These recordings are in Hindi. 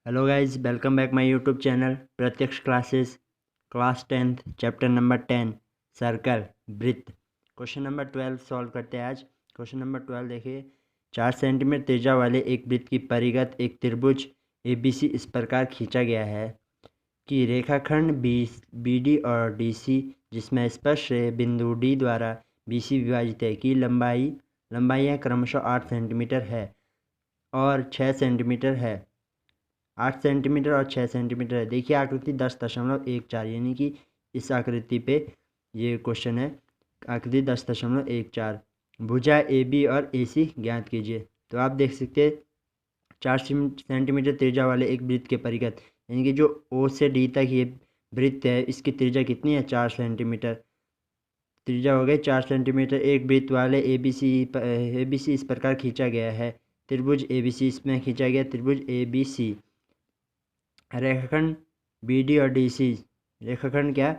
Hello guys, welcome back my YouTube channel Pratyaksh classes. Class 10th chapter number 10 circle वृत्त। क्वेश्चन नंबर 12 सॉल्व करते हैं आज। क्वेश्चन नंबर 12 देखिए, 4 सेंटीमीटर त्रिज्या वाले एक वृत्त की परिघत एक त्रिभुज ABC इस प्रकार खींचा गया है कि रेखाखंड BD और DC जिसमें स्पर्श बिंदु D द्वारा BC विभाजित है की लंबाइयाँ क्रमशः 8 सेंटीमीटर है और 6 सेंटीमीटर है। 8 सेंटीमीटर और 6 सेंटीमीटर है। देखिए आकृति 10.14 यानी कि इस आकृति पे ये क्वेश्चन है। आकृति 10.14 भुजा AB और AC ज्ञात कीजिए। तो आप देख सकते हैं 4 सेंटीमीटर त्रिज्या वाले एक वृत्त के परिघत यानी कि जो O से D तक ये वृत्त है, इसकी त्रिज्या कितनी है? 4 सेंटीमीटर त्रिज्या हो गई 4 सेंटीमीटर। एक वृत्त वाले ABC इस प्रकार खींचा गया है। त्रिभुज ABC इसमें खींचा गया त्रिभुज ABC। रेखाखंड BD और DC, रेखाखंड क्या?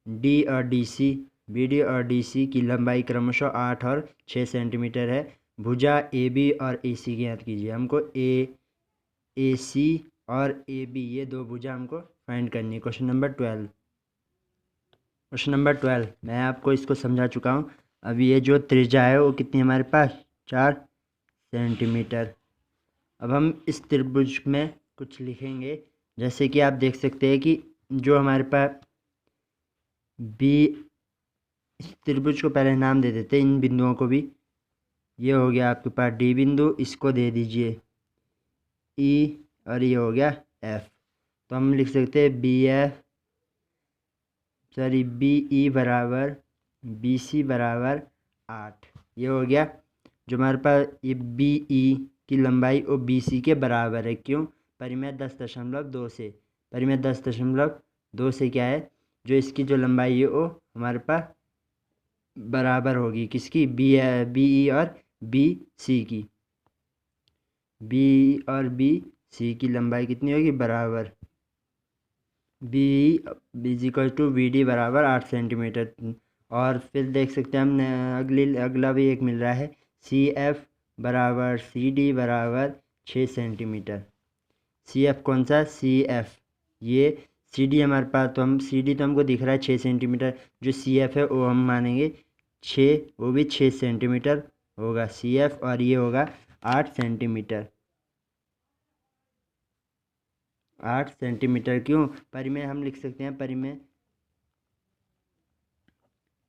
BD और DC की लंबाई क्रमशः 8 और 6 सेंटीमीटर है। भुजा AB और AC ज्ञात कीजिए। हमको AC और AB ये दो भुजा हमको फाइंड करनी है। क्वेश्चन नंबर 12 मैं आपको इसको समझा चुका हूँ। अब ये जो त्रिज्या है वो कितनी हमारे पास? 4 सेंटीमीटर। अब हम इस त्रिभुज में कुछ लिखेंगे, जैसे कि आप देख सकते हैं कि जो हमारे पास इस त्रिभुज को पहले नाम दे देते हैं, इन बिंदुओं को भी। ये हो गया आपके पास D बिंदु, इसको दे दीजिए E और ये हो गया F। तो हम लिख सकते हैं BE बराबर BC बराबर 8। ये हो गया। जो हमारे पास ये BE की लंबाई वो BC के बराबर है। क्यों? परिमेय 10.2 से। परिमेय 10.2 से क्या है? जो इसकी जो लंबाई है वो हमारे पास बराबर होगी किसकी? BE और BC की। BE और BC की लंबाई कितनी होगी? बराबर। BD बराबर 8 सेंटीमीटर। और फिर देख सकते हैं हम अगला भी एक मिल रहा है CF बराबर CD बराबर 6 सेंटीमीटर। CF कौन सा? CF ये CD हमारे पास, तो हम CD तो हमको दिख रहा है 6 सेंटीमीटर। जो CF है वो हम मानेंगे 6, वो भी 6 सेंटीमीटर होगा CF, और ये होगा 8 सेंटीमीटर। 8 सेंटीमीटर। क्यों? परिमेय हम लिख सकते हैं परिमेय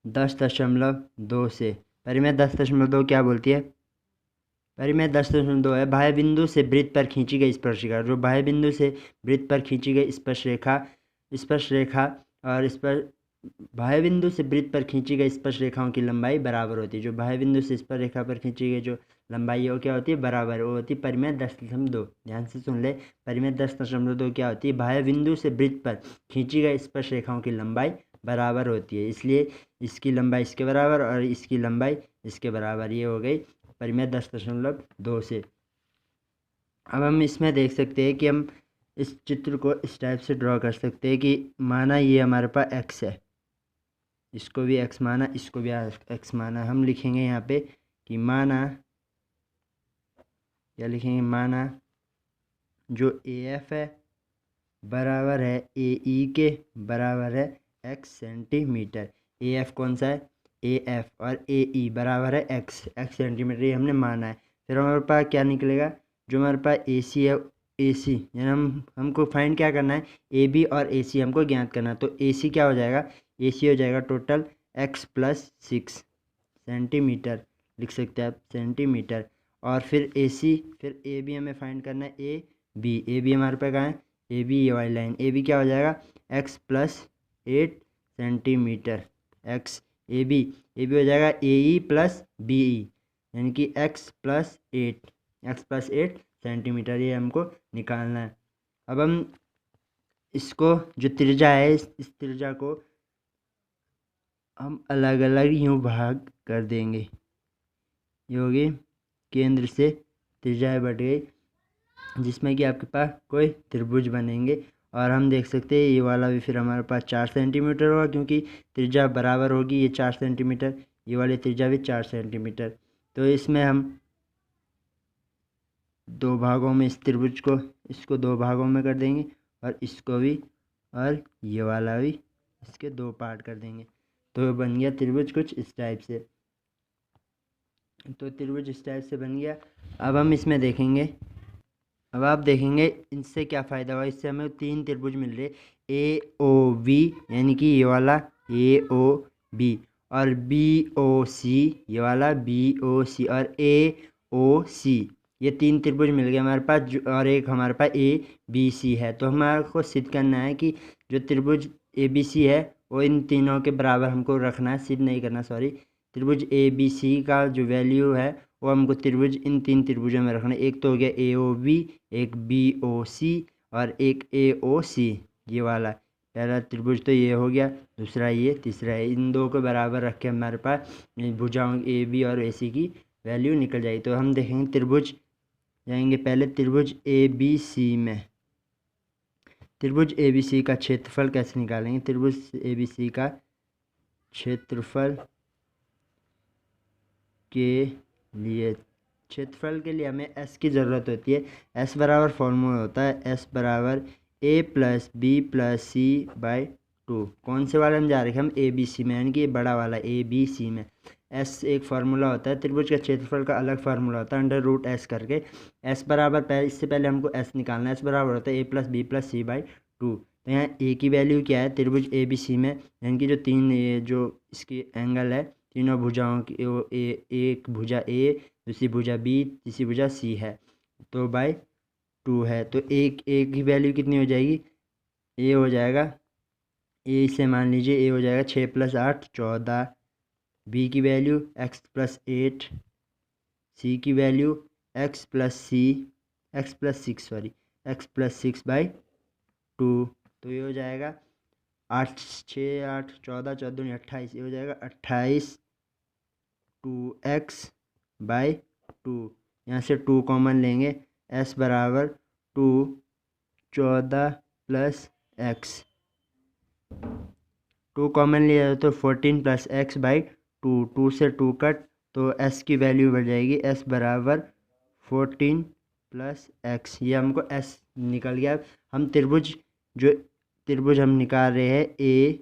10.2 से। परिमेय 10.2 क्या बोलती है? परिमेय 10.2 है बाह्य बिंदु से वृत्त पर खींची गई स्पर्शिका। जो बाह्य बिंदु से वृत्त पर खींची गई स्पर्शरेखा और इस पर बाह्य बिंदु से वृत्त पर खींची गई स्पर्शरेखाओं की लंबाई बराबर होती है। जो बाह्य बिंदु से स्पर्शरेखा पर खींची गई जो लंबाई है वो क्या होती है? बराबर। वो होती है परिमेय 10.2। ध्यान से सुन ले, परिमेय 10.2 क्या होती है? बाह्य बिंदु से वृत्त पर खींची गई स्पर्शरेखाओं की लंबाई बराबर होती है। इसलिए इसकी लंबाई इसके बराबर और इसकी लंबाई इसके बराबर। ये हो गई परिमेय 10.2 से। अब हम इसमें देख सकते हैं कि हम इस चित्र को इस टाइप से ड्रॉ कर सकते हैं कि माना ये हमारे पास x है, इसको भी x माना, इसको भी x माना। हम लिखेंगे यहाँ पे कि माना, क्या लिखेंगे? माना जो AF है बराबर है AE के बराबर है x सेंटीमीटर। AF कौन सा है? AF और AE बराबर है x सेंटीमीटर। ये हमने माना है। फिर हमारे पास क्या निकलेगा? जो हमारे पास AC है, AC यानी हमको फाइंड क्या करना है? AB और AC हमको ज्ञात करना है। तो AC क्या हो जाएगा? AC हो जाएगा टोटल x + 6 सेंटीमीटर। लिख सकते हैं आप सेंटीमीटर। और फिर AC, फिर AB हमें फाइंड करना है AB हमारे पास कहाँ है? AB ये वाली लाइन। AB क्या हो जाएगा? x + 8 centimetre. AB हो जाएगा AE + BE यानी कि x + 8 सेंटीमीटर। ये हमको निकालना है। अब हम इसको जो त्रिज्या है इस त्रिज्या को हम अलग अलग यूँ भाग कर देंगे। ये होगी केंद्र से त्रिज्या बढ़ गई, जिसमें कि आपके पास कोई त्रिभुज बनेंगे। और हम देख सकते हैं ये वाला भी फिर हमारे पास 4 सेंटीमीटर होगा, क्योंकि त्रिज्या बराबर होगी। ये 4 सेंटीमीटर, ये वाली त्रिज्या भी 4 सेंटीमीटर। तो इसमें हम दो भागों में इस त्रिभुज को, इसको दो भागों में कर देंगे और इसको भी, और ये वाला भी इसके दो पार्ट कर देंगे। तो बन गया त्रिभुज कुछ इस टाइप से। तो त्रिभुज इस टाइप से बन गया। अब हम इसमें देखेंगे, अब आप देखेंगे इनसे क्या फ़ायदा हुआ। इससे हमें तीन त्रिभुज मिल रहे, ए ओ बी, यानी कि ये वाला ए ओ बी, और बी ओ सी, ये वाला बी ओ सी, और ए ओ सी। ये तीन त्रिभुज मिल गए हमारे पास, और एक हमारे पास ए बी सी है। तो हमारे को सिद्ध करना है कि जो त्रिभुज ए बी सी है वो इन तीनों के बराबर हमको रखना है, सिद्ध नहीं करना, सॉरी। त्रिभुज ए बी सी का जो वैल्यू है वो हमको त्रिभुज इन तीन त्रिभुजों में रखना है। एक तो हो गया ए ओ बी, एक बी ओ सी, और एक ए ओ सी। ये वाला पहला त्रिभुज तो ये हो गया, दूसरा ये, तीसरा है। इन दो को बराबर रख के हमारे पास भुजाओं ए बी और ए सी की वैल्यू निकल जाएगी। तो हम देखेंगे त्रिभुज, जाएंगे पहले त्रिभुज ए बी सी में। त्रिभुज ए बी सी का क्षेत्रफल कैसे निकालेंगे। त्रिभुज ए बी सी का क्षेत्रफल के लिए, क्षेत्रफल के लिए हमें एस की ज़रूरत होती है। एस बराबर फॉर्मूला होता है एस बराबर A plus B plus C by 2। कौन से वाले में जा रहे हैं हम, ए बी सी में, यानी कि ये बड़ा वाला ए बी सी में। एस एक फार्मूला होता है, त्रिभुज का क्षेत्रफल का अलग फार्मूला होता है, अंडर रूट एस करके। एस बराबर पहले, इससे पहले हमको एस निकालना है। एस बराबर होता है A plus B plus C by 2। तो यहाँ ए की वैल्यू क्या है त्रिभुज ए बी सी में, यानी कि जो तीन ये जो इसकी एंगल है, तीनों भुजाओं की, वो एक भुजा ए, दूसरी भुजा बी, तीसरी भुजा सी है, तो बाई 2 है। तो एक की वैल्यू कितनी हो जाएगी, ए हो जाएगा, ए से मान लीजिए ए हो जाएगा 6 + 8 14। बी की वैल्यू x + 8, सी की value x + 6 sorry, x + 6 by 2। तो ये हो जाएगा 8 6 8 14 14 28, ये हो जाएगा 28 2x बाई 2। यहाँ से 2 कॉमन लेंगे, s बराबर 2 14 + x, 2 कॉमन लिया तो 14 + x बाई 2। 2 से 2 कट, तो s की वैल्यू बढ़ जाएगी, s बराबर 14 + x। ये हमको s निकल गया। हम त्रिभुज, जो त्रिभुज हम निकाल रहे हैं ए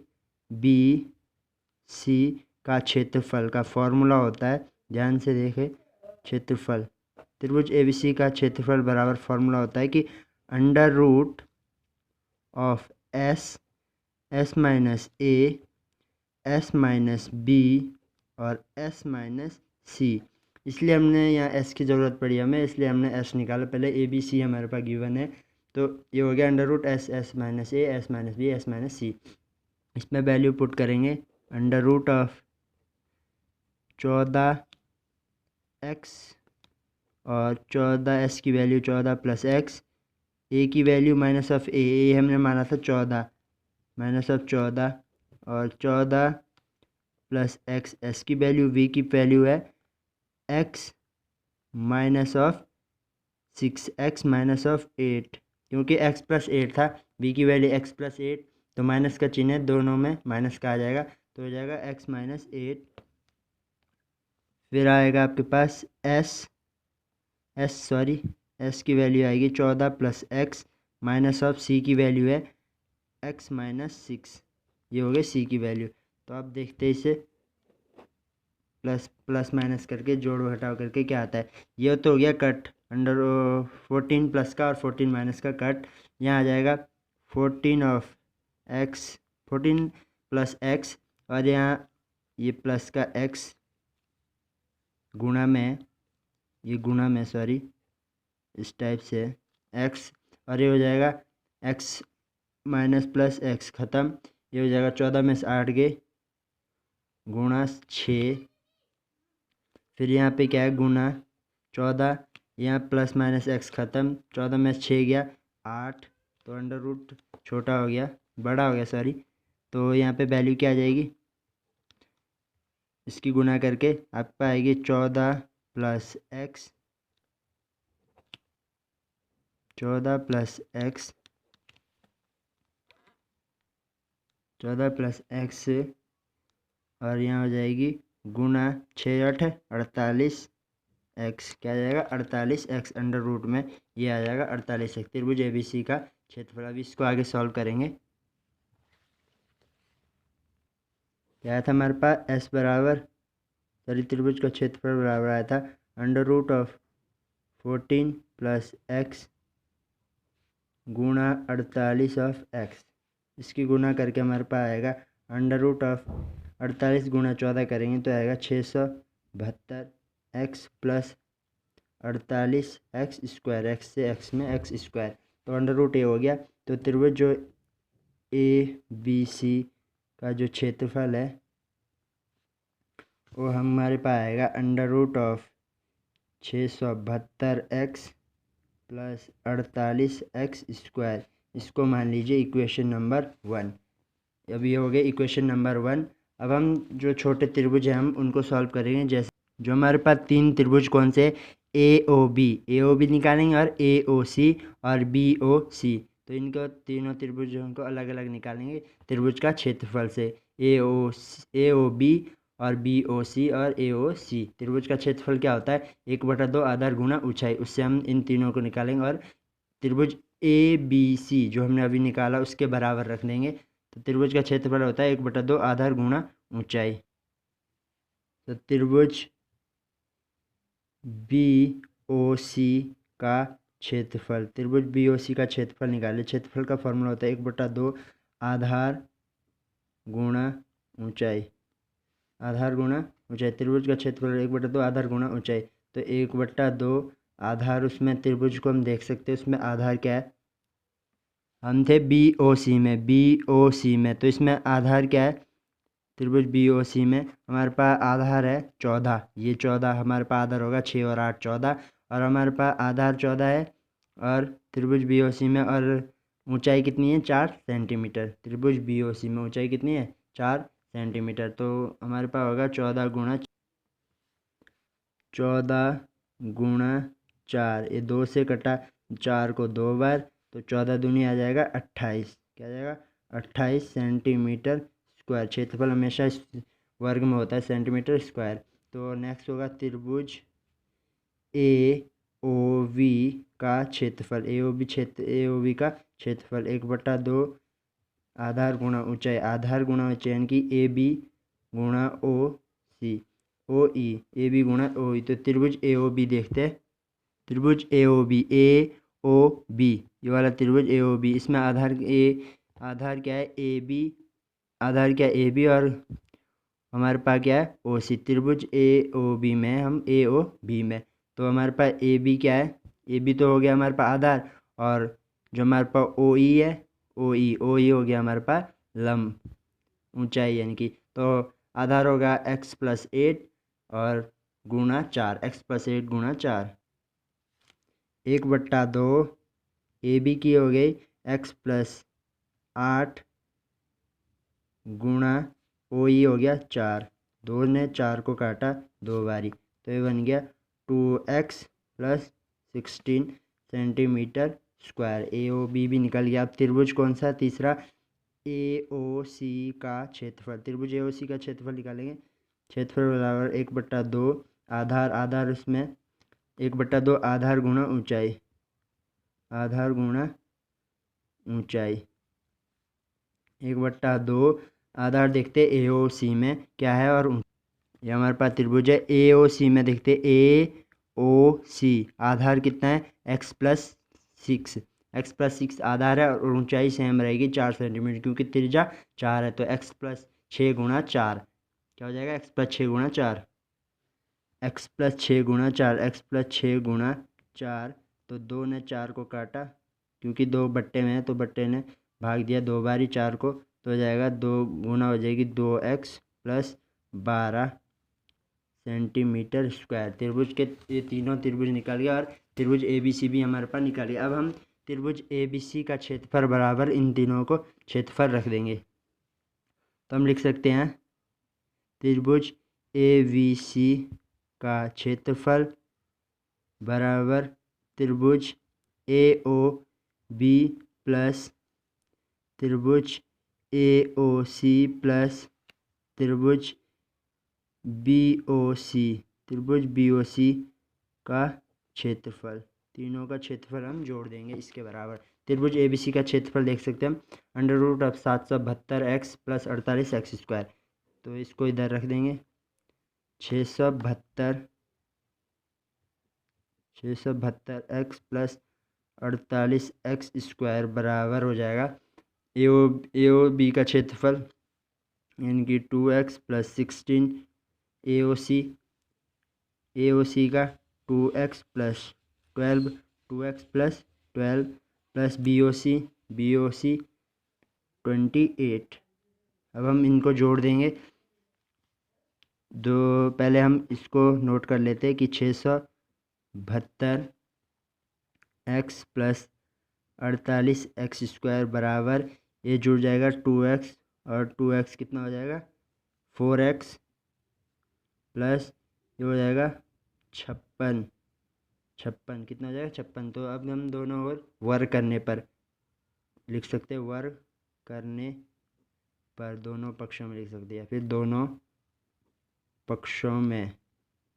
बी सी का क्षेत्रफल का फॉर्मूला होता है, ध्यान से देखें, क्षेत्रफल त्रिभुज ए बी सी का क्षेत्रफल बराबर फॉर्मूला होता है कि under root of S minus A, S minus B और एस माइनस सी। इसलिए हमने यहाँ एस की ज़रूरत पड़ी हमें, इसलिए हमने एस निकाला। पहले ए बी सी हमारे पास गिवन है, तो ये हो गया under root S minus A, S minus B, S minus C. इसमें वैल्यू पुट करेंगे, अंडर रूट ऑफ 14x और 14 की वैल्यू 14 + x, ए की वैल्यू माइनस ऑफ ए हमने माना था 14, माइनस ऑफ 14, और 14 + x, एस की वैल्यू, वी की वैल्यू है x minus of 6, x minus of 8, क्योंकि x + 8 था, v की वैल्यू x + 8, तो माइनस का चिन्ह है, दोनों में माइनस का आ जाएगा, तो हो जाएगा x माइनस 8। फिर आएगा आपके पास s की वैल्यू आएगी 14 + x माइनस ऑफ c की वैल्यू है x माइनस 6, ये हो गई c की वैल्यू। तो आप देखते हैं इसे प्लस माइनस करके, जोड़ घटाव करके क्या आता है। ये तो हो गया कट, अंडर 14 प्लस का और 14 माइनस का कट। यहाँ आ जाएगा 14 + x, और यहाँ ये प्लस का x गुणा में, ये गुणा में सॉरी, इस टाइप से x, और ये हो जाएगा x माइनस प्लस x ख़त्म, ये हो जाएगा 14 में से 8 गए गुणा 6, फिर यहाँ पे क्या है गुणा 14, यहाँ प्लस माइनस x ख़त्म, 14 में से 6 गया 8, तो अंडर रूट छोटा हो गया, बड़ा हो गया सॉरी, तो यहाँ पे वैल्यू क्या आ जाएगी, इसकी गुणा करके आपका आएगी 14 + x, 14 + x, 14 + x, और यहाँ हो जाएगी गुणा 6 8 48 एक्स, क्या आ जाएगा 48x अंडर रूट में ये आ जाएगा 48x त्रिभुज ABC का क्षेत्रफल। अब इसको आगे सॉल्व करेंगे। क्या था हमारे पास S बराबर त्रिभुज का क्षेत्रफल बराबर आया था under root of 14 plus x गुणा 48 ऑफ x। इसकी गुणा करके हमारे पास आएगा अंडर रूट ऑफ 48 गुणा 14 करेंगे तो आएगा 672x plus 48x square, x से x में x स्क्वायर, तो अंडर रूट ए हो गया। तो त्रिभुज जो ABC का जो क्षेत्रफल है वो हमारे पास आएगा under root of 672x plus 48x square. इसको मान लीजिए इक्वेशन नंबर 1। अब ये हो गया इक्वेशन नंबर 1। अब हम जो छोटे त्रिभुज हैं हम उनको सॉल्व करेंगे। जैसे जो हमारे पास 3 त्रिभुज कौन से AOB निकालेंगे और AOC और BOC, तो इनको तीनों त्रिभुजों को अलग अलग निकालेंगे त्रिभुज का क्षेत्रफल से। AOB और BOC और AOC त्रिभुज का क्षेत्रफल क्या होता है 1/2 आधार गुणा ऊंचाई, उससे हम इन तीनों को निकालेंगे और त्रिभुज ABC जो हमने अभी निकाला उसके बराबर रख देंगे। तो त्रिभुज का क्षेत्रफल होता है 1/2 आधार गुणा ऊंचाई। तो त्रिभुज BOC का क्षेत्रफल, त्रिभुज BOC का क्षेत्रफल निकाले। क्षेत्रफल का फॉर्मूला होता है 1/2 आधार गुणा ऊंचाई, आधार गुणा ऊंचाई। त्रिभुज का क्षेत्रफल 1/2 आधार गुणा ऊंचाई, तो 1/2 आधार, उसमें त्रिभुज को हम देख सकते हैं उसमें आधार क्या है, हम थे BOC में, तो इसमें आधार क्या है त्रिभुज BOC में हमारे पास आधार है 14। ये 14 हमारे पास आधार होगा 6 और 8 14, और हमारे पास आधार 14 है और त्रिभुज BOC में, और ऊंचाई कितनी है 4 सेंटीमीटर। त्रिभुज BOC में ऊंचाई कितनी है 4 सेंटीमीटर। तो हमारे पास होगा 14 गुणा 4, ये 2 से कटा 4 को 2 बार, तो 14 दूनी आ जाएगा 28, क्या आ जाएगा 28 सेंटीमीटर स्क्वायर। क्षेत्रफल हमेशा वर्ग में होता है सेंटीमीटर स्क्वायर। तो नेक्स्ट होगा त्रिभुज AOB का क्षेत्रफल। AOB का क्षेत्रफल 1/2 आधार गुणा ऊंचाई, आधार गुणा ऊंचाई यानी कि AB गुणा OE, AB गुणा OE। तो त्रिभुज AOB देखते हैं। त्रिभुज AOB ये वाला त्रिभुज AOB, इसमें आधार क्या है AB, आधार क्या है AB और हमारे पास क्या है OC। त्रिभुज AOB में हम AOB में, तो हमारे पास AB क्या है, AB तो हो गया हमारे पास आधार, और जो हमारे पास OE है OE हो गया हमारे पास लंब ऊंचाई यानी कि। तो आधार होगा x + 8 और गुणा 4, x + 8 गुणा 4, 1/2 AB की हो गई x + 8 गुणा OE हो गया 4, 2 ने 4 को काटा 2 बारी, तो ये बन गया 2x + 16 सेंटीमीटर स्क्वायर। AOB भी निकल गया। अब त्रिभुज कौन सा तीसरा AOC का क्षेत्रफल, त्रिभुज AOC का क्षेत्रफल निकालेंगे। क्षेत्रफल बराबर 1/2 आधार उसमें 1/2 आधार गुणा ऊंचाई, आधार गुणा ऊंचाई 1/2 आधार देखते AOC में क्या है, और ये हमारे पास त्रिभुज है AOC में देखते AOC आधार कितना है x + 6 आधार है और ऊंचाई सेम रहेगी 4 सेंटीमीटर, क्योंकि त्रिज्या 4 है। तो x + 6 गुणा 4 क्या हो जाएगा, x + 6 गुणा 4, x + 6 गुणा 4, x + 6 गुणा 4, तो 2 ने 4 को काटा, क्योंकि 2 बट्टे में है तो बट्टे ने भाग दिया 2 बारी 4 को, तो हो जाएगा 2 गुना हो जाएगी 2x + 12 सेंटीमीटर स्क्वायर। त्रिभुज के ये तीनों त्रिभुज निकल गया और त्रिभुज ABC भी हमारे पास निकल गया। अब हम त्रिभुज ABC का क्षेत्रफल बराबर इन तीनों को क्षेत्रफल रख देंगे। तो हम लिख सकते हैं त्रिभुज ABC का क्षेत्रफल बराबर त्रिभुज AOB प्लस त्रिभुज AOC प्लस त्रिभुज BOC, त्रिभुज BOC का क्षेत्रफल, तीनों का क्षेत्रफल हम जोड़ देंगे इसके बराबर। त्रिभुज ABC का क्षेत्रफल देख सकते हैं हम √772x + 48x²। तो इसको इधर रख देंगे 672x + 48x² बराबर हो जाएगा AOB का क्षेत्रफल यानी कि 2x + 16 AOC का 2x + 12 2x + 12 + BOC 28। अब हम इनको जोड़ देंगे। पहले हम इसको नोट कर लेते हैं कि 672x + 48x² बराबर, ये जुड़ जाएगा 2x और 2x कितना हो जाएगा 4x प्लस ये हो जाएगा 56 कितना हो जाएगा 56। तो अब हम दोनों ओर वर्ग करने पर लिख सकते हैं, वर्ग करने पर दोनों पक्षों में लिख सकते हैं, या फिर दोनों पक्षों में,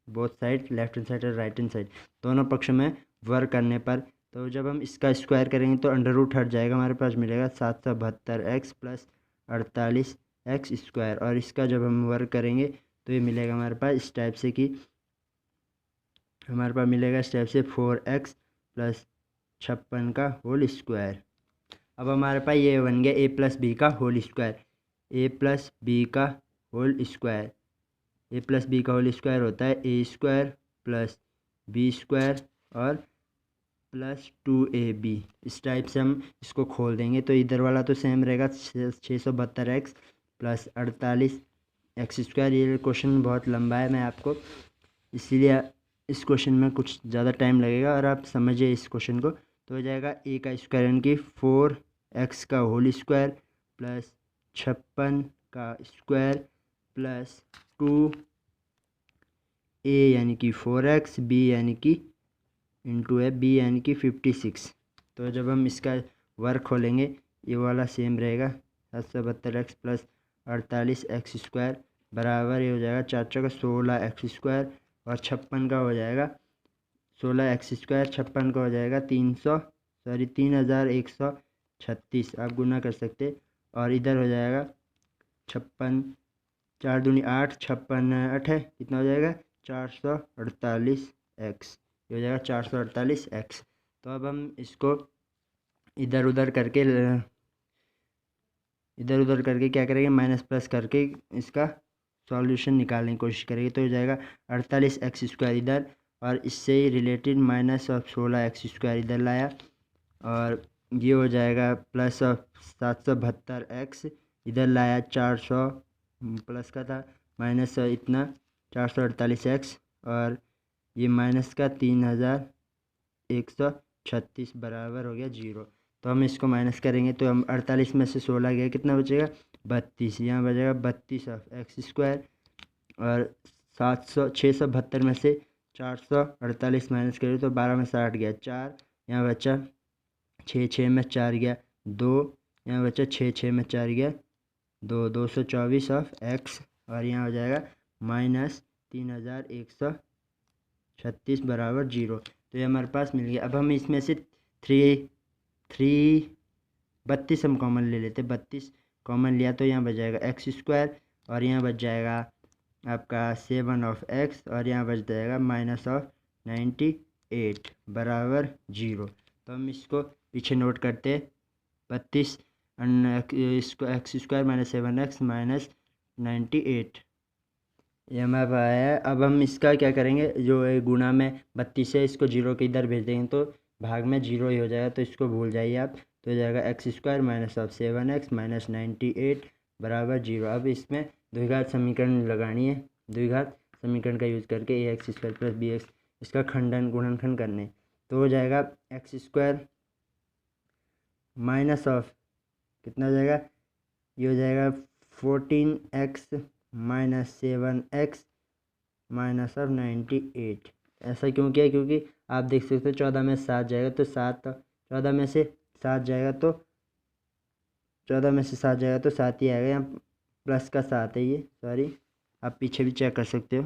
both side, left hand side और राइट हैंड साइड, दोनों पक्षों में वर्ग करने पर। तो जब हम इसका स्क्वायर करेंगे तो अंडर रूट हट जाएगा, हमारे पास मिलेगा 772x + 48x²। और इसका जब हम वर्ग करेंगे तो ये मिलेगा हमारे पास इस टाइप से कि हमारे पास मिलेगा इस टाइप से 4x + 56 का होल स्क्वायर। अब हमारे पास ये बन गया a + b का होल स्क्वायर। a + b का होल स्क्वायर, a + b का होल स्क्वायर होता है a² + b² और प्लस 2ab। इस टाइप से हम इसको खोल देंगे तो इधर वाला तो सेम रहेगा 672x + 48x²। ये क्वेश्चन बहुत लंबा है, मैं आपको इसीलिए इस क्वेश्चन में कुछ ज़्यादा टाइम लगेगा और आप समझिए इस क्वेश्चन को। तो हो जाएगा a का स्क्वायर यानी कि 4x का होल स्क्वायर + 56 का स्क्वायर प्लस 2a यानी कि 4x, b यानी कि इंटू है b यानी कि 56। तो जब हम इसका वर्ग खोलेंगे ये वाला सेम रहेगा 772x + 48x² बराबर, ये हो जाएगा 4 का 16x² और 56 का हो जाएगा 16x², 56 का हो जाएगा 3136। आप गुना कर सकते और इधर हो जाएगा 56, 4 दूनी 8, 56 8 है, कितना हो जाएगा 448x, ये हो जाएगा 448x। तो अब हम इसको इधर उधर करके क्या करेंगे, माइनस प्लस करके इसका सॉल्यूशन निकालने की कोशिश करेंगे। तो हो जाएगा 48x² इधर और इससे रिलेटेड माइनस ऑफ 16x² इधर लाया और ये हो जाएगा प्लस ऑफ 772x इधर लाया, 400 प्लस का था माइनस इतना 448x और ये माइनस का 3136 बराबर हो गया 0। तो हम इसको माइनस करेंगे तो हम 48 में से 16 गया, कितना बचेगा 32, यहाँ बचेगा 32 ऑफ x² और 672 में से 448 माइनस करें तो 12 में से 8 गया 4, यहाँ बचा 6 में 4 गया 2, यहाँ बचा 6 में 4 गया 2, 224 ऑफ x और यहाँ हो जाएगा -3136 बराबर 0। तो ये हमारे पास मिल गया। अब हम इसमें से 32 हम कॉमन ले लेते, 32 कॉमन लिया तो यहाँ बच जाएगा x² और यहाँ बच जाएगा आपका 7 ऑफ x और यहाँ बच जाएगा -98 बराबर 0। तो हम इसको पीछे नोट करते 32 इसको x² - 7x -98 ये हमारे आया। अब हम इसका क्या करेंगे, जो है गुणा में 32 है इसको 0 के इधर भेज देंगे तो भाग में 0 ही हो जाएगा, तो इसको भूल जाइए आप। तो हो जाएगा x² - 7x -98 बराबर 0। अब इसमें द्विघात समीकरण लगानी है, द्विघात समीकरण का यूज़ करके ax² + bx इसका गुणनखंड करने। तो हो जाएगा x² माइनस ऑफ कितना हो जाएगा, ये हो जाएगा 14x - 7x ऑफ 98। ऐसा क्यों किया, क्योंकि आप देख सकते हो 14 में 7 जाएगा तो 7, 14 में से 7 जाएगा तो 7 ही आएगा, यहाँ प्लस का 7 है ये, सॉरी आप पीछे भी चेक कर सकते हो,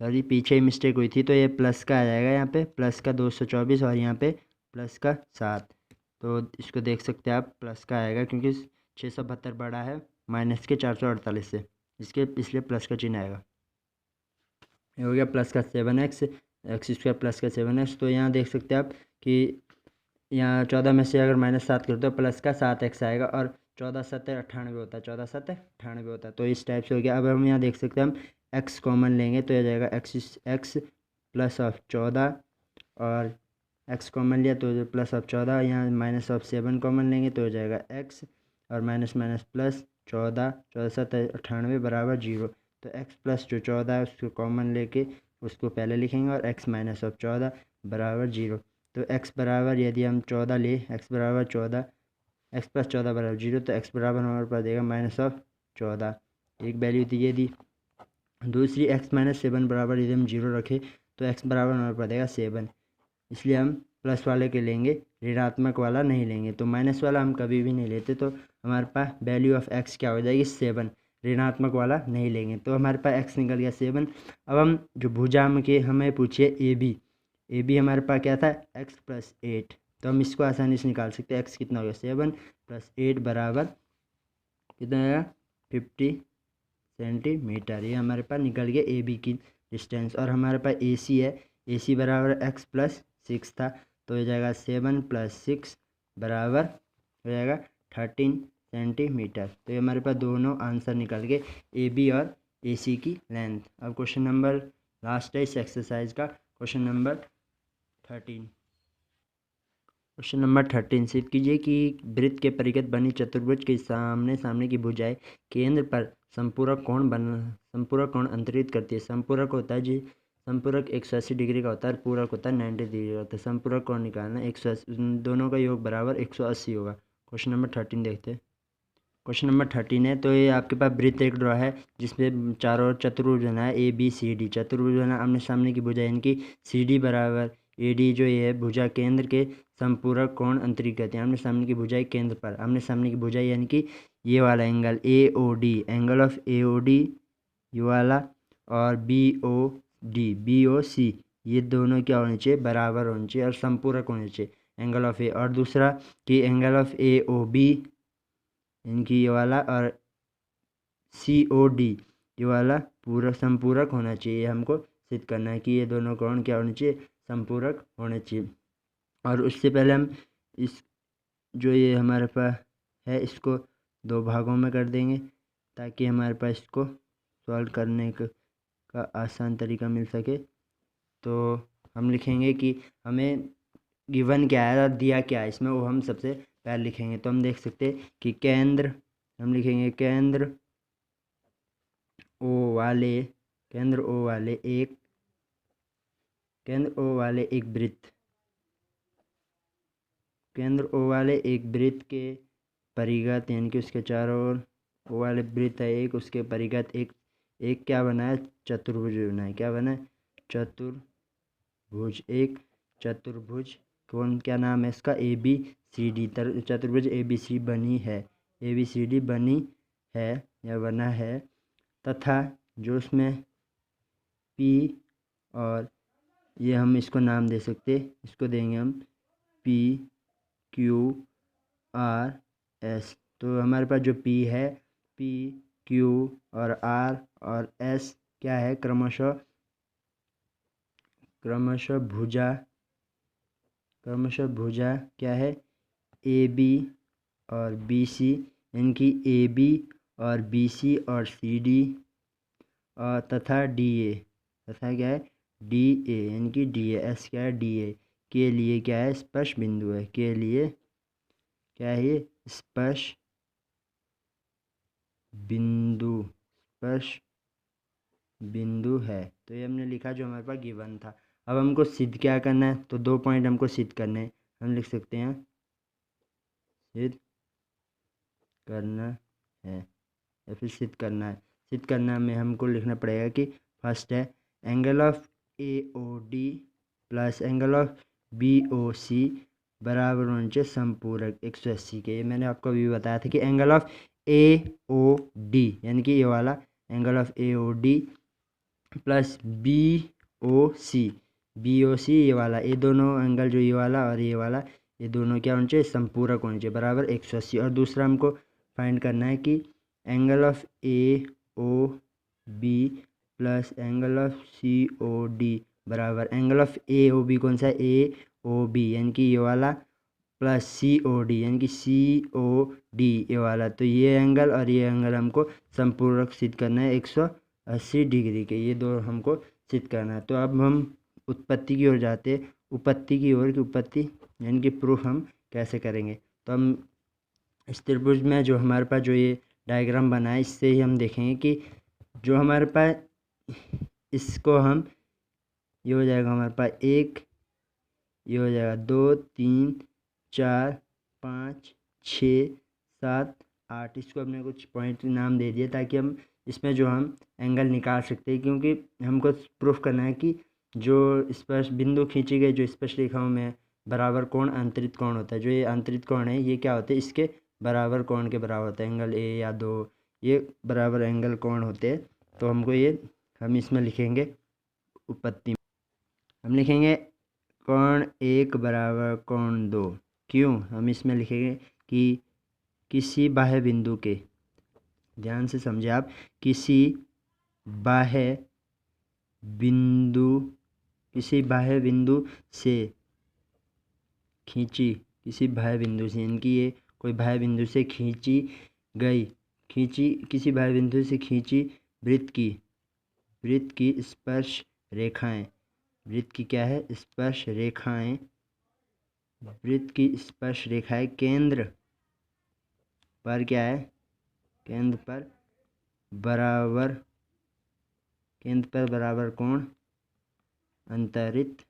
सॉरी पीछे ही मिस्टेक हुई थी, तो ये प्लस का आ जाएगा यहाँ पे, प्लस का 224 और यहाँ पे प्लस का 7। तो इसको देख सकते हैं आप, प्लस का आएगा क्योंकि 672 बड़ा है माइनस के 448 से, इसलिए प्लस का चिन्ह आएगा। ये हो गया प्लस का 7x, एक्स स्क्वायर प्लस का 7x। तो यहाँ देख सकते हैं आप कि यहाँ 14 में से अगर -7 कर दो तो प्लस का 7x आएगा, और 14 7 98 होता है, 14 7 98 होता है। तो इस टाइप से हो गया। अब हम यहाँ देख सकते हैं, हम x कॉमन लेंगे तो यह जाएगा x प्लस ऑफ 14, और x कॉमन लिया तो प्लस ऑफ 14, यहाँ -7 कॉमन लेंगे तो हो जाएगा x, और माइनस माइनस प्लस 14, 14 7 98 बराबर 0। तो x प्लस जो 14 है उसको कॉमन लेके उसको पहले लिखेंगे, और x माइनस ऑफ 14 बराबर 0। तो x बराबर, यदि हम 14 ले, x बराबर 14, x प्लस 14 बराबर 0, तो x बराबर हमारे पास देगा -14। एक वैल्यू थी ये दी। दूसरी x माइनस 7 बराबर, यदि हम 0 रखें तो x बराबर हमारे पास देगा 7, इसलिए हम प्लस वाले के लेंगे, ऋणात्मक वाला नहीं लेंगे। तो माइनस वाला हम कभी भी नहीं लेते, तो हमारे पास वैल्यू ऑफ x क्या हो जाएगी 7, ऋणात्मक वाला नहीं लेंगे। तो हमारे पास x निकल गया 7। अब हम जो भुजा के हमें पूछिए ए बी हमारे पास क्या था x प्लस 8, तो हम इसको आसानी से निकाल सकते हैं। x कितना हो गया 7 प्लस 8 बराबर कितना आएगा 50 सेंटीमीटर। ये हमारे पास निकल गया ए बी की डिस्टेंस। और हमारे पास ए सी है, ए सी बराबर x प्लस 6 था, तो हो जाएगा 7 प्लस 6 बराबर हो जाएगा 13 सेंटीमीटर। तो ये हमारे पास दोनों आंसर निकल गए, ए बी और ए सी की लेंथ। अब क्वेश्चन नंबर लास्ट है इस एक्सरसाइज का, क्वेश्चन नंबर 13। क्वेश्चन नंबर 13 सिद्ध कीजिए कि वृत्त के परिगत बनी चतुर्भुज के सामने सामने की भुजाएं केंद्र पर संपूरक कोण अंतरित करती है। संपूरक होता है जी, संपूरक 180 डिग्री का होता है, पूरक होता है 90 डिग्री का होता है। संपूरक कोण निकालना 180, दोनों का योग बराबर 180 होगा। क्वेश्चन नंबर 13 देखते हैं। क्वेश्चन नंबर 13 है, तो ये आपके पास वृत्त एक ड्रॉ है जिसमें चारों ओर चतुर्भुज बना है ए बी सी डी। चतुर्भुज बना आमने सामने की भुजा, इनकी सी डी बराबर ए डी, जो ये है भुजा केंद्र के संपूरक कोण अंतरित करते हैं। आमने सामने की भुजाएं केंद्र पर, आमने सामने की भुजाएं यानी कि ये वाला angle A O D, angle of A O D ये वाला, और बी ओ सी, ये दोनों क्या होने चाहिए बराबर होने चाहिए और संपूरक होने चाहिए एंगल ऑफ ए। और दूसरा कि angle of A O B इनकी ये वाला, और सी ओ डी ये वाला पूरा संपूरक होना चाहिए। हमको सिद्ध करना है कि ये दोनों कोण क्या होने चाहिए संपूरक होने चाहिए। और उससे पहले हम इस जो ये हमारे पास है इसको 2 भागों में कर देंगे ताकि हमारे पास इसको सॉल्व करने का आसान तरीका मिल सके। तो हम लिखेंगे कि हमें गिवन क्या है और दिया क्या है इसमें, वो हम सबसे पहले लिखेंगे। तो हम देख सकते हैं कि केंद्र, हम लिखेंगे केंद्र ओ वाले एक वृत्त, केंद्र ओ वाले एक वृत्त के परिगत यानी कि उसके चारों ओर ओ वाले वृत्त है एक, उसके परिगत एक क्या बना है चतुर्भुज बना है। क्या बना है चतुर्भुज, एक चतुर्भुज। कौन क्या नाम है इसका ए बी सी डी, चतुर्भुज ए बी सी बनी है, ए बी सी डी बनी है या बना है, तथा जो उसमें पी और ये हम इसको नाम दे सकते, इसको देंगे हम पी क्यू आर एस। तो हमारे पास जो पी है, पी क्यू और आर और एस क्या है क्रमशः भुजा क्या है ए बी और बी सी, इनकी ए बी और बी सी और सी डी और तथा डी ए, तथा क्या है डी ए, यानी कि डी ए, एस क्या है डी ए के लिए क्या है स्पर्श बिंदु है, के लिए क्या है ये स्पर्श बिंदु है। तो ये हमने लिखा जो हमारे पास गिवन था। अब हमको सिद्ध क्या करना है, तो 2 पॉइंट हमको सिद्ध करने हैं। हम लिख सकते हैं सिद्ध करना है या फिर सिद्ध करना है। सिद्ध करना में हमको लिखना पड़ेगा कि फर्स्ट है angle of A O D plus angle of B O C बराबर होने चाहिए संपूरक 180 के। ये मैंने आपको अभी बताया था कि angle of A O D यानी कि ये वाला angle of A O D plus BOC ये वाला, ये दोनों एंगल जो ये वाला और ये वाला, ये दोनों क्या होना चाहिए, समपूरक होने चाहिए, बराबर 180। और दूसरा हमको फाइंड करना है कि angle of AOB plus angle of COD बराबर एंगल ऑफ AOB कौन सा है, AOB यानी कि ये वाला, प्लस COD यानी कि COD ये वाला। तो ये एंगल और ये एंगल हमको संपूरक सिद्ध करना है 180 डिग्री के, ये दो हमको सिद्ध करना है। तो अब हम उत्पत्ति की ओर जाते हैं, उपपत्ति की ओर, की उपपत्ति यानी कि प्रूफ हम कैसे करेंगे। तो हम इस त्रिभुज में जो हमारे पास जो ये डायग्राम बना है, इससे ही हम देखेंगे कि जो हमारे पास, इसको हम, ये हो जाएगा हमारे पास 1, ये हो जाएगा 2 3 4 5 6 7 8। इसको हमने कुछ पॉइंट नाम दे दिए ताकि हम इसमें जो हम एंगल निकाल सकते हैं, क्योंकि हमको प्रूफ करना है कि जो स्पर्श बिंदु खींची गई जो स्पर्श रेखाओं में बराबर कोण अंतरित कोण होता है। जो ये अंतरित कोण है ये क्या होते हैं, इसके बराबर कोण के बराबर होता है, एंगल A या 2 ये बराबर एंगल कोण होते हैं। तो हमको ये, हम इसमें लिखेंगे उपपत्ति, हम लिखेंगे कोण 1 बराबर कोण 2। क्यों हम इसमें लिखेंगे कि किसी बाह्य बिंदु के, ध्यान से समझे आप, किसी बाह्य बिंदु से खींची, किसी बाह्य बिंदु से, इनकी ये कोई बाह्य बिंदु से खींची गई, किसी बाह्य बिंदु से खींची वृत्त की स्पर्श रेखाएं, वृत्त की क्या है, स्पर्श रेखाएं, वृत्त की स्पर्श रेखाएं केंद्र पर क्या है, केंद्र पर बराबर कोण अंतरित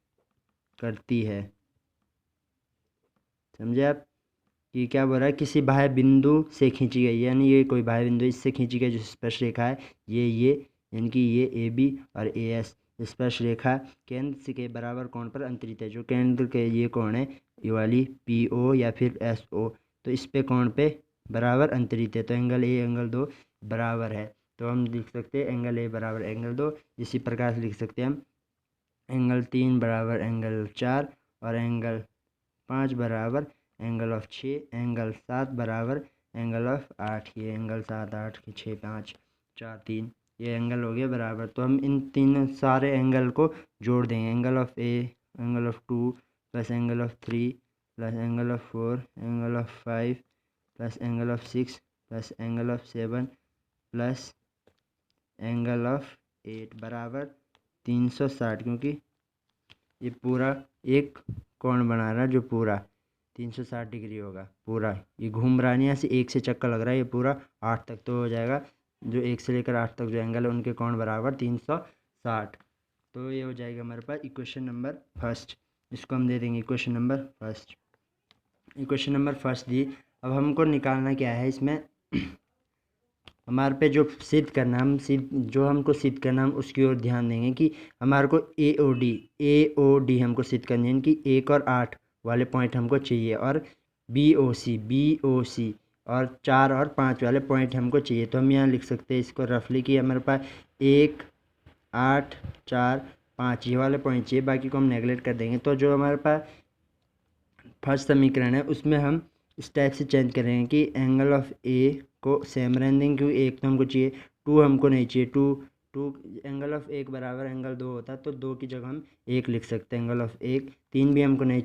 करती है। समझे आप कि क्या बोल रहा है, किसी बाह्य बिंदु से खींची गई, यानी ये कोई बाह्य बिंदु, इससे खींची गई जो स्पर्श रेखा है, ये यानी कि ये AB और AS स्पर्श रेखा केंद्र के बराबर कोण पर अंतरित है। जो केंद्र के ये कोण है, ये वाली PO या फिर SO, तो इस पे कोण पे बराबर अंतरित है। तो एंगल A एंगल 2 बराबर है। तो हम लिख सकते हैं एंगल A बराबर एंगल 2। इसी प्रकार से लिख सकते हैं हम एंगल 3 बराबर एंगल 4 और एंगल 5 बराबर एंगल ऑफ 6, एंगल 7 बराबर एंगल ऑफ 8। ये एंगल 7 8 के 6 5 4 3 ये एंगल हो गया बराबर। तो हम इन तीन सारे एंगल को जोड़ देंगे, angle of A angle of 2 plus angle of 3 plus angle of 4 angle of 5 plus angle of 6 plus angle of 7 plus angle of 8 बराबर 360। क्योंकि ये पूरा एक कोण बना रहा है जो पूरा 360 डिग्री होगा, पूरा ये घूम रहा है, यहाँ से 1 से चक्कर लग रहा है, ये पूरा 8 तक तो हो जाएगा। जो 1 से लेकर 8 तक जो एंगल है उनके कोण बराबर 360। तो ये हो जाएगा हमारे पास इक्वेशन नंबर फर्स्ट। इसको हम दे देंगे equation number first. Equation number first दी। अब हमको निकालना क्या है इसमें, हमारे पे जो सिद्ध करना, जो हमको सिद्ध करना, हम उसकी ओर ध्यान देंगे कि हमारे को AOD हमको सिद्ध करनी है कि 1 और 8 वाले पॉइंट हमको चाहिए, और BOC और 4 और 5 वाले पॉइंट हमको चाहिए। तो हम यहाँ लिख सकते हैं इसको रफली कि हमारे पास 1 8 4 5 ये वाले पॉइंट चाहिए, बाकी को हम नेगलेक्ट कर देंगे। तो जो हमारे पास फर्स्ट समीकरण है उसमें हम इस टाइप से चेंज करेंगे कि एंगल ऑफ A को सेम रहने देंगे, क्योंकि 1 तो हमको चाहिए, 2 हमको नहीं चाहिए। टू एंगल ऑफ 1 बराबर एंगल 2 होता है, तो 2 की जगह हम 1 लिख सकते हैं एंगल ऑफ 1। 3 भी हमको नहीं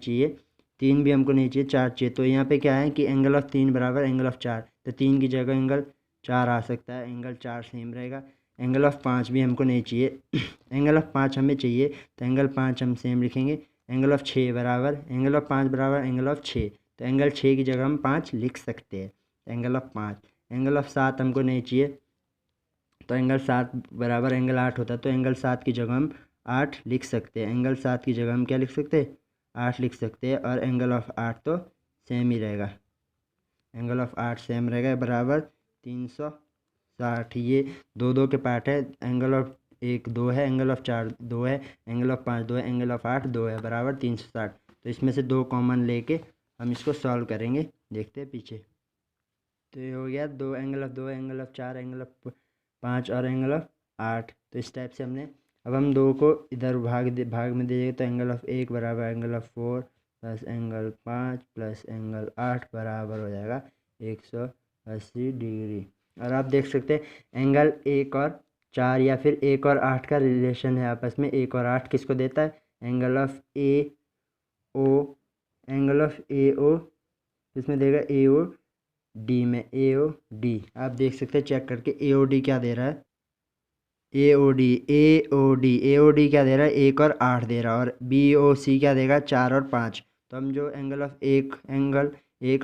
चाहिए, 4 चाहिए। तो यहाँ पे क्या है कि एंगल ऑफ 3 बराबर एंगल ऑफ 4, तो 3 की जगह एंगल 4 आ सकता है, एंगल 4 सेम रहेगा। एंगल ऑफ 5 भी हमको नहीं चाहिए, एंगल ऑफ 5 हमें चाहिए, तो एंगल 5 हम सेम लिखेंगे। एंगल ऑफ 6 बराबर एंगल ऑफ 5 बराबर एंगल ऑफ 6, तो एंगल 6 की जगह हम 5 लिख सकते हैं, एंगल ऑफ 5। एंगल ऑफ 7 हमको नहीं चाहिए, तो एंगल 7 बराबर एंगल 8 होता है, तो एंगल 7 की जगह हम 8 लिख सकते हैं। एंगल 7 की जगह हम क्या लिख सकते हैं, 8 लिख सकते हैं। और एंगल ऑफ 8 तो सेम ही रहेगा, एंगल ऑफ 8 सेम रहेगा बराबर 360। ये 2 के पार्ट है, एंगल ऑफ 1 2 है, एंगल ऑफ 4 2 है, एंगल ऑफ 5 2 है, एंगल ऑफ 8 2 है, बराबर 360। तो इसमें से 2 कॉमन लेके हम इसको सॉल्व करेंगे, देखते हैं पीछे। तो ये हो गया 2 angle of 2 angle of 4 angle of 5 और एंगल ऑफ 8। तो इस टाइप से हमने अब हम 2 को इधर भाग में दे देंगे तो एंगल ऑफ 1 बराबर angle of 4 plus angle 5 plus angle 8 बराबर हो जाएगा 180 डिग्री। और आप देख सकते हैं एंगल 1 और 4 या फिर 1 और 8 का रिलेशन है आपस में। 1 और 8 किसको देता है? Angle of A O, angle of A O इसमें देगा ए ओ डी में, ए ओ डी। आप देख सकते हैं चेक करके ए ओ डी क्या दे रहा है, ए ओ डी क्या दे रहा है? 1 और 8 दे रहा है। और बी ओ सी क्या देगा? 4 और 5। तो हम जो एंगल ऑफ एक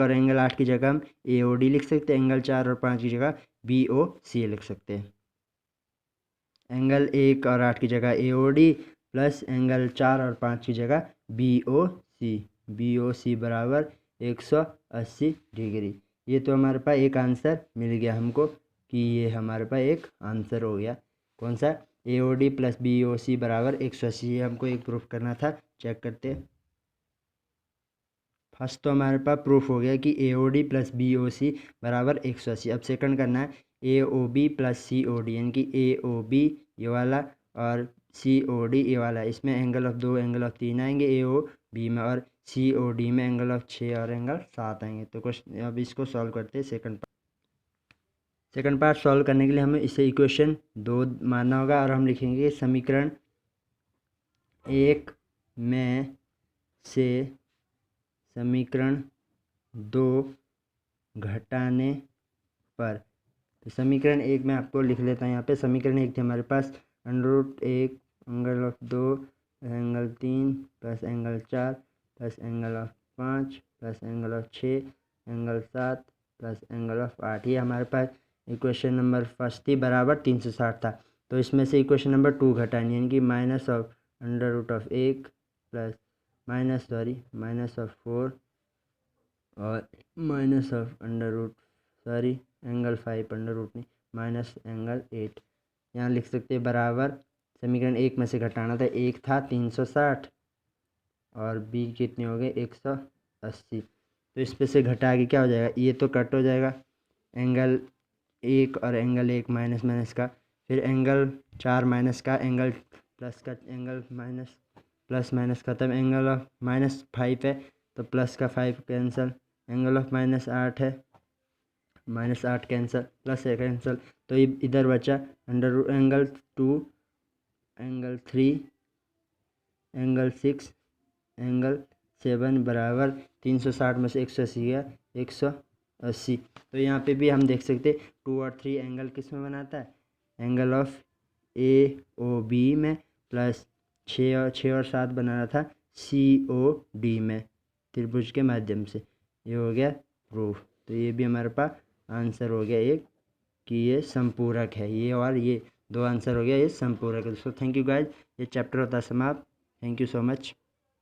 और एंगल 8 की जगह हम ए ओ डी लिख सकते हैं, एंगल 4 और 5 की जगह बी ओ सी लिख सकते हैं। एंगल 1 और 8 की जगह ए ओ डी प्लस एंगल 4 और 5 की जगह बी ओ सी बराबर 180 डिग्री। ये तो हमारे पास एक आंसर मिल गया हमको कि ये हमारे पास एक आंसर हो गया। कौन सा? A O D plus B O C बराबर 180। ये हमको एक प्रूफ करना था। चेक करते। फर्स्ट तो हमारे पास प्रूफ हो गया कि A O D plus B O C बराबर 180। अब सेकंड करना है A O B plus C O D, यानी कि ए ओ बी ये वाला और सी ओ डी ये वाला। इसमें एंगल ऑफ 2 एंगल ऑफ 3 आएंगे ए ओ बी में, और सी ओ डी में एंगल ऑफ 6 और एंगल 7 आएंगे। तो क्वेश्चन अब इसको सॉल्व करते हैं। सेकंड पार्ट सॉल्व करने के लिए हमें इसे इक्वेशन 2 मानना होगा और हम लिखेंगे समीकरण 1 में से समीकरण 2 घटाने पर। तो समीकरण 1 में आपको लिख लेता हूँ यहाँ पे। समीकरण 1 थे हमारे पास √1 angle of 2 angle 3 plus angle 4 plus angle of 5 plus angle of 6 angle 7 plus angle of 8। ये हमारे पास इक्वेशन नंबर फर्स्ट थी, बराबर 360 था। तो इसमें से इक्वेशन नंबर 2 घटानी, यानी कि minus of √1 plus minus of 4 और माइनस ऑफ एंगल 5 नहीं माइनस एंगल 8। यहाँ लिख सकते हैं बराबर समीकरण 1 में से घटाना था। 1 था 360 और बी कितने हो गए? 180। तो इस पे से घटा के क्या हो जाएगा? ये तो कट हो जाएगा, एंगल 1 और एंगल 1 माइनस का, फिर एंगल 4 माइनस का, एंगल प्लस का, एंगल माइनस प्लस माइनस खत्म, एंगल ऑफ -5 है तो प्लस का 5 कैंसिल, एंगल ऑफ -8 है -8 कैंसिल, प्लस है कैंसिल। तो ये इधर बचा एंगल 2 एंगल 3 एंगल 6 एंगल 7 बराबर 360 में से 180 गया 180। तो यहाँ पे भी हम देख सकते 2 और 3 एंगल किस में बनाता है? Angle of A O B में, प्लस 6 और 7 बनाना था सी ओ डी में त्रिभुज के माध्यम से। ये हो गया प्रूफ। तो ये भी हमारे पास आंसर हो गया एक कि ये संपूरक है। ये और ये 2 आंसर हो गया, ये संपूरक है। दोस्तों थैंक यू गाइज। ये चैप्टर होता है समाप्त। Thank you so much.